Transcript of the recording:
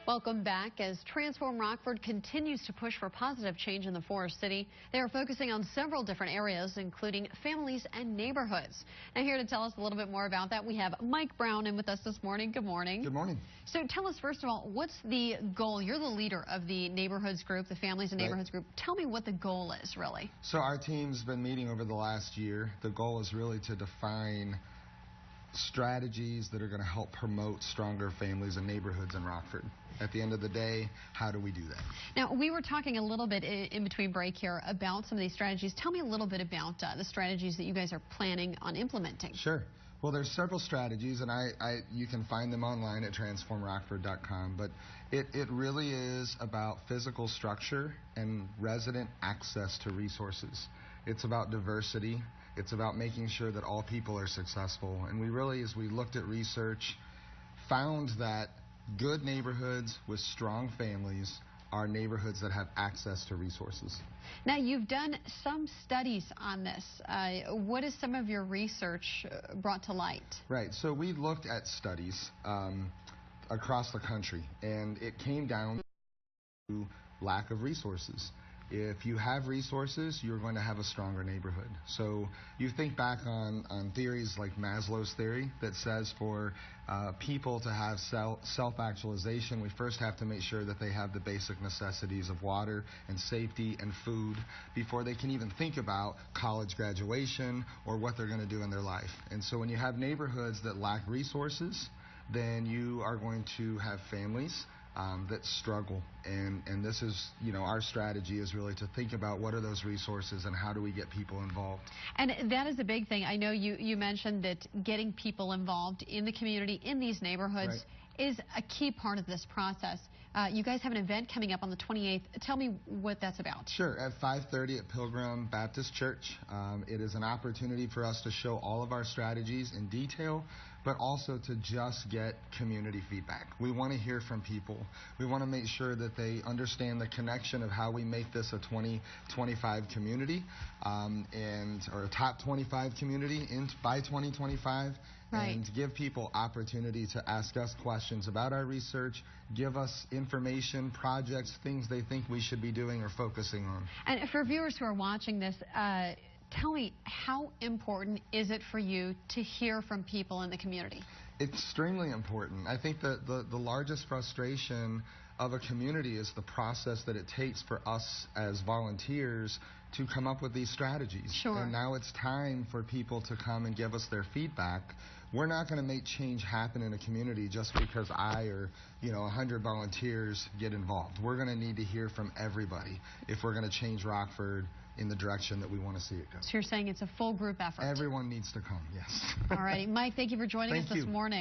Welcome back. As Transform Rockford continues to push for positive change in the Forest City, they are focusing on several different areas, including families and neighborhoods. Now, here to tell us a little bit more about that, we have Mike Brown in with us this morning. Good morning. Good morning. So tell us, first of all, what's the goal? You're the leader of the neighborhoods group, the families and neighborhoods group. Tell me what the goal is, really. So our team's been meeting over the last year. The goal is really to define strategies that are going to help promote stronger families and neighborhoods in Rockford. At the end of the day, how do we do that? Now, we were talking a little bit in between break here about some of these strategies. Tell me a little bit about the strategies that you guys are planning on implementing. Sure. Well, there's several strategies, and you can find them online at transformrockford.com, but it really is about physical structure and resident access to resources. It's about diversity. It's about making sure that all people are successful. And we really, as we looked at research, found that good neighborhoods with strong families are neighborhoods that have access to resources. Now, you've done some studies on this. What is some of your research brought to light? Right. So we looked at studies across the country, and it came down to lack of resources. If you have resources, you're going to have a stronger neighborhood. So you think back on theories like Maslow's theory that says for people to have self-actualization, we first have to make sure that they have the basic necessities of water and safety and food before they can even think about college graduation or what they're going to do in their life. And so when you have neighborhoods that lack resources, then you are going to have families that struggle, and this is, our strategy is really to think about what are those resources and how do we get people involved. And that is a big thing. I know you mentioned that getting people involved in the community, in these neighborhoods, is a key part of this process. You guys have an event coming up on the 28th. Tell me what that's about. Sure. At 5:30 at Pilgrim Baptist Church. It is an opportunity for us to show all of our strategies in detail, but also to just get community feedback. We want to hear from people. We want to make sure that they understand the connection of how we make this a 2025 community or a top 25 community by 2025. Right. And give people opportunity to ask us questions about our research, give us information, projects, things they think we should be doing or focusing on. And for viewers who are watching this, tell me, how important is it for you to hear from people in the community? Extremely important. I think that the largest frustration of a community is the process that it takes for us as volunteers to come up with these strategies. Sure. And now it's time for people to come and give us their feedback. We're not going to make change happen in a community just because I or 100 volunteers get involved. We're going to need to hear from everybody if we're going to change Rockford in the direction that we want to see it go. So you're saying it's a full group effort? Everyone needs to come, yes. All righty. Mike, thank you for joining us this morning.